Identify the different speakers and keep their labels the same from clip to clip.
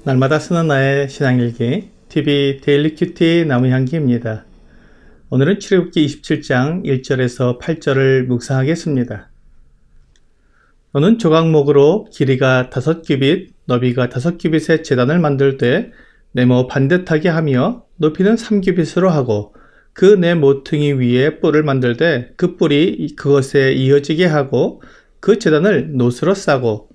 Speaker 1: 날마다 쓰는 나의 신앙일기 TV 데일리 큐티 나무향기입니다. 오늘은 출애굽기 27장 1절에서 8절을 묵상하겠습니다. 너는 조각목으로 길이가 5규빗, 너비가 5규빗의 제단을 만들 때 네모 반듯하게 하며 높이는 3규빗으로 하고 그 네 모퉁이 위에 뿔을 만들 때 그 뿔이 그것에 이어지게 하고 그 제단을 노스로 싸고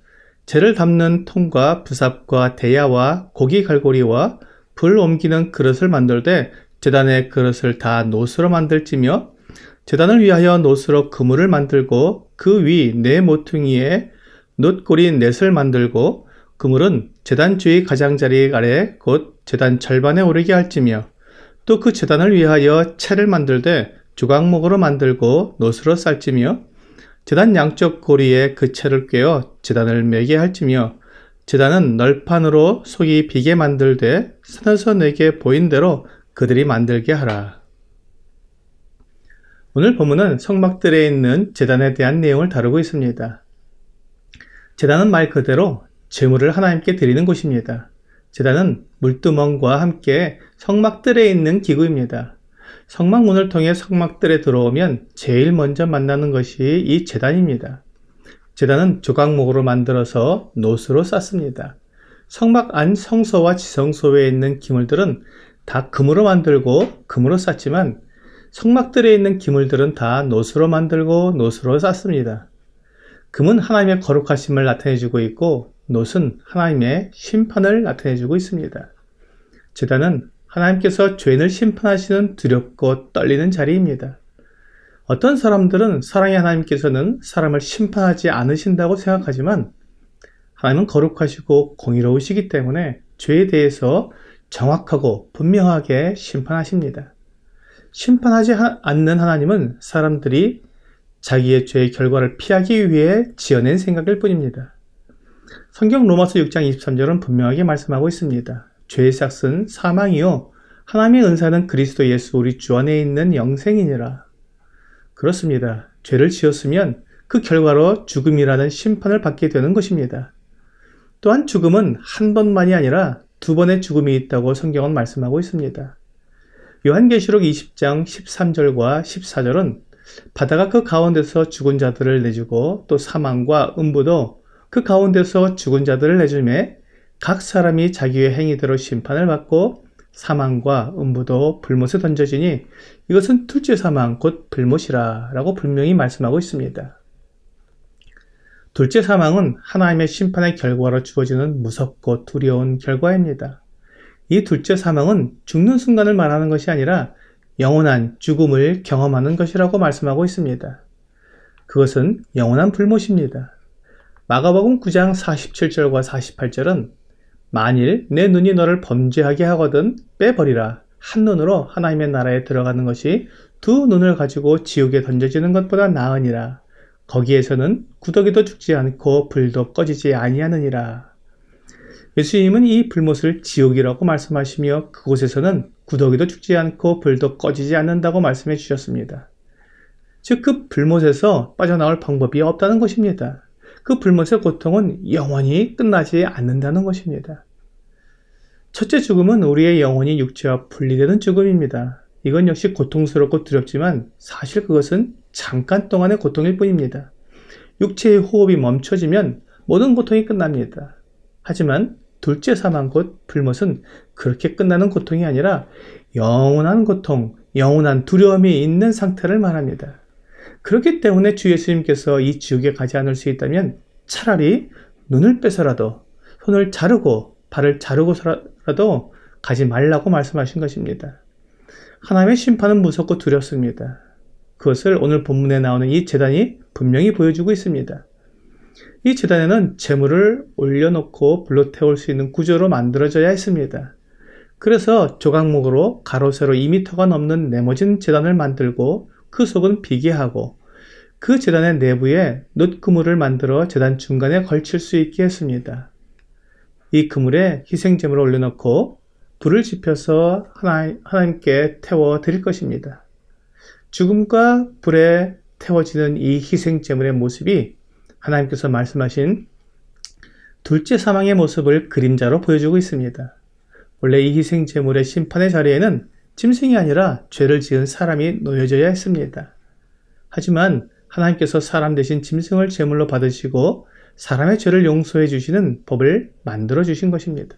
Speaker 1: 재를 담는 통과 부삽과 대야와 고기 갈고리와 불 옮기는 그릇을 만들 때 제단의 그릇을 다 노스로 만들지며 제단을 위하여 노스로 그물을 만들고 그 위 네 모퉁이에 놋고리 넷을 만들고 그물은 제단 주위 가장자리 아래 곧 제단 절반에 오르게 할지며 또 그 제단을 위하여 채를 만들 때 조각목으로 만들고 노스로 쌀지며 제단 양쪽 고리에 그 채를 꿰어 제단을 매게 할지며 제단은 널판으로 속이 비게 만들되 산에서 내게 보인 대로 그들이 만들게 하라. 오늘 본문은 성막들에 있는 제단에 대한 내용을 다루고 있습니다. 제단은 말 그대로 제물을 하나님께 드리는 곳입니다. 제단은 물두멍과 함께 성막들에 있는 기구입니다. 성막문을 통해 성막들에 들어오면 제일 먼저 만나는 것이 이 제단입니다. 제단은 조각목으로 만들어서 놋으로 쌌습니다. 성막 안 성소와 지성소에 있는 기물들은 다 금으로 만들고 금으로 쌌지만 성막들에 있는 기물들은 다 놋으로 만들고 놋으로 쌌습니다. 금은 하나님의 거룩하심을 나타내주고 있고 놋은 하나님의 심판을 나타내주고 있습니다. 제단은 하나님께서 죄인을 심판하시는 두렵고 떨리는 자리입니다. 어떤 사람들은 사랑의 하나님께서는 사람을 심판하지 않으신다고 생각하지만 하나님은 거룩하시고 공의로우시기 때문에 죄에 대해서 정확하고 분명하게 심판하십니다. 심판하지 않는 하나님은 사람들이 자기의 죄의 결과를 피하기 위해 지어낸 생각일 뿐입니다. 성경 로마서 6장 23절은 분명하게 말씀하고 있습니다. 죄의 삭은 사망이요 하나님의 은사는 그리스도 예수 우리 주 안에 있는 영생이니라. 그렇습니다. 죄를 지었으면 그 결과로 죽음이라는 심판을 받게 되는 것입니다. 또한 죽음은 한 번만이 아니라 두 번의 죽음이 있다고 성경은 말씀하고 있습니다. 요한계시록 20장 13절과 14절은 바다가 그 가운데서 죽은 자들을 내주고 또 사망과 음부도 그 가운데서 죽은 자들을 내주매 각 사람이 자기의 행위대로 심판을 받고 사망과 음부도 불못에 던져지니 이것은 둘째 사망 곧 불못이라 라고 분명히 말씀하고 있습니다. 둘째 사망은 하나님의 심판의 결과로 주어지는 무섭고 두려운 결과입니다. 이 둘째 사망은 죽는 순간을 말하는 것이 아니라 영원한 죽음을 경험하는 것이라고 말씀하고 있습니다. 그것은 영원한 불못입니다. 마가복음 9장 47절과 48절은 만일 내 눈이 너를 범죄하게 하거든 빼버리라. 한 눈으로 하나님의 나라에 들어가는 것이 두 눈을 가지고 지옥에 던져지는 것보다 나으니라. 거기에서는 구더기도 죽지 않고 불도 꺼지지 아니하느니라. 예수님은 이 불못을 지옥이라고 말씀하시며 그곳에서는 구더기도 죽지 않고 불도 꺼지지 않는다고 말씀해 주셨습니다. 즉 그 불못에서 빠져나올 방법이 없다는 것입니다. 그 불못의 고통은 영원히 끝나지 않는다는 것입니다. 첫째 죽음은 우리의 영혼이 육체와 분리되는 죽음입니다. 이건 역시 고통스럽고 두렵지만 사실 그것은 잠깐 동안의 고통일 뿐입니다. 육체의 호흡이 멈춰지면 모든 고통이 끝납니다. 하지만 둘째 사망 곧 불못은 그렇게 끝나는 고통이 아니라 영원한 고통, 영원한 두려움이 있는 상태를 말합니다. 그렇기 때문에 주 예수님께서 이 지옥에 가지 않을 수 있다면 차라리 눈을 빼서라도 손을 자르고 발을 자르고서라도 가지 말라고 말씀하신 것입니다. 하나님의 심판은 무섭고 두렵습니다. 그것을 오늘 본문에 나오는 이 제단이 분명히 보여주고 있습니다. 이 제단에는 제물을 올려놓고 불로 태울 수 있는 구조로 만들어져야 했습니다. 그래서 조각목으로 가로 세로 2m가 넘는 네모진 제단을 만들고 그 속은 비게 하고 그 제단의 내부에 놋그물을 만들어 제단 중간에 걸칠 수 있게 했습니다. 이 그물에 희생제물을 올려놓고 불을 지펴서 하나님께 태워 드릴 것입니다. 죽음과 불에 태워지는 이 희생제물의 모습이 하나님께서 말씀하신 둘째 사망의 모습을 그림자로 보여주고 있습니다. 원래 이 희생 제물의 심판의 자리에는 짐승이 아니라 죄를 지은 사람이 놓여져야 했습니다. 하지만 하나님께서 사람 대신 짐승을 제물로 받으시고 사람의 죄를 용서해 주시는 법을 만들어 주신 것입니다.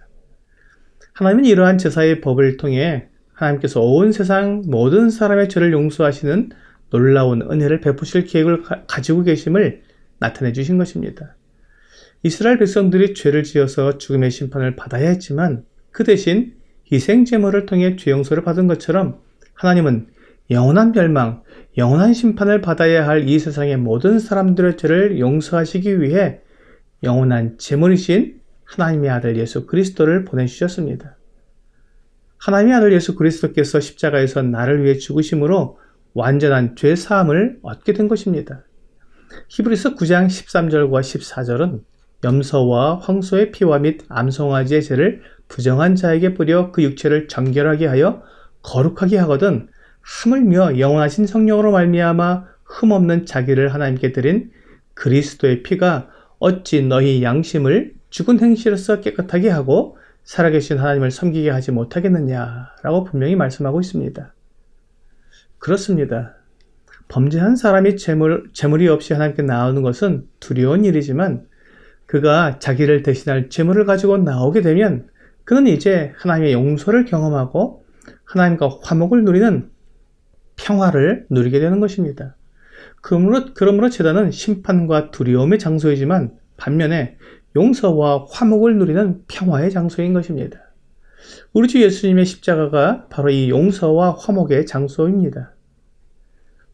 Speaker 1: 하나님은 이러한 제사의 법을 통해 하나님께서 온 세상 모든 사람의 죄를 용서하시는 놀라운 은혜를 베푸실 계획을 가지고 계심을 나타내 주신 것입니다. 이스라엘 백성들이 죄를 지어서 죽음의 심판을 받아야 했지만 그 대신 희생 제물을 통해 죄 용서를 받은 것처럼 하나님은 영원한 멸망, 영원한 심판을 받아야 할 이 세상의 모든 사람들의 죄를 용서하시기 위해 영원한 제물이신 하나님의 아들 예수 그리스도를 보내주셨습니다. 하나님의 아들 예수 그리스도께서 십자가에서 나를 위해 죽으심으로 완전한 죄 사함을 얻게 된 것입니다. 히브리서 9장 13절과 14절은 염소와 황소의 피와 및 암송아지의 죄를 부정한 자에게 뿌려 그 육체를 정결하게 하여 거룩하게 하거든 하물며 영원하신 성령으로 말미암아 흠없는 자기를 하나님께 드린 그리스도의 피가 어찌 너희 양심을 죽은 행실로서 깨끗하게 하고 살아계신 하나님을 섬기게 하지 못하겠느냐라고 분명히 말씀하고 있습니다. 그렇습니다. 범죄한 사람이 제물이 없이 하나님께 나오는 것은 두려운 일이지만 그가 자기를 대신할 제물을 가지고 나오게 되면 그는 이제 하나님의 용서를 경험하고 하나님과 화목을 누리는 평화를 누리게 되는 것입니다. 그러므로 제단은 심판과 두려움의 장소이지만 반면에 용서와 화목을 누리는 평화의 장소인 것입니다. 우리 주 예수님의 십자가가 바로 이 용서와 화목의 장소입니다.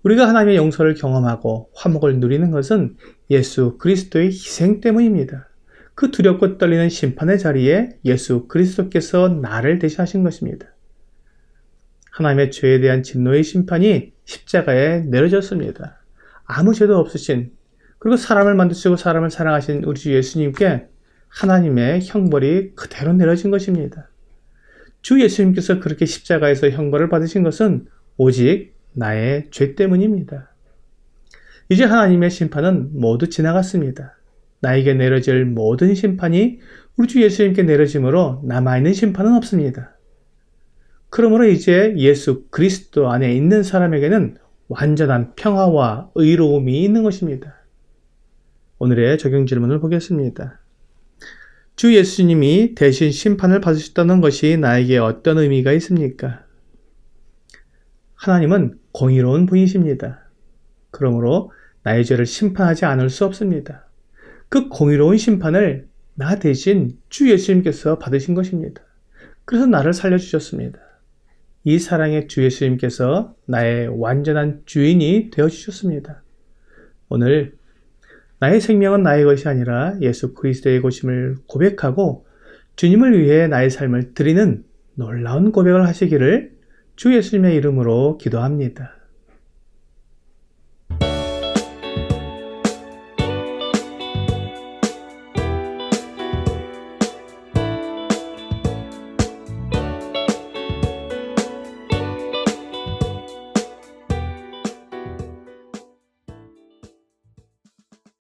Speaker 1: 우리가 하나님의 용서를 경험하고 화목을 누리는 것은 예수 그리스도의 희생 때문입니다. 그 두렵고 떨리는 심판의 자리에 예수 그리스도께서 나를 대신하신 것입니다. 하나님의 죄에 대한 진노의 심판이 십자가에 내려졌습니다. 아무 죄도 없으신 그리고 사람을 만드시고 사람을 사랑하신 우리 주 예수님께 하나님의 형벌이 그대로 내려진 것입니다. 주 예수님께서 그렇게 십자가에서 형벌을 받으신 것은 오직 나의 죄 때문입니다. 이제 하나님의 심판은 모두 지나갔습니다. 나에게 내려질 모든 심판이 우리 주 예수님께 내려짐으로 남아있는 심판은 없습니다. 그러므로 이제 예수 그리스도 안에 있는 사람에게는 완전한 평화와 의로움이 있는 것입니다. 오늘의 적용 질문을 보겠습니다. 주 예수님이 대신 심판을 받으셨다는 것이 나에게 어떤 의미가 있습니까? 하나님은 공의로운 분이십니다. 그러므로 나의 죄를 심판하지 않을 수 없습니다. 그 공의로운 심판을 나 대신 주 예수님께서 받으신 것입니다. 그래서 나를 살려주셨습니다. 이 사랑의 주 예수님께서 나의 완전한 주인이 되어주셨습니다. 오늘 나의 생명은 나의 것이 아니라 예수 그리스도의 것임을 고백하고 주님을 위해 나의 삶을 드리는 놀라운 고백을 하시기를 주 예수님의 이름으로 기도합니다.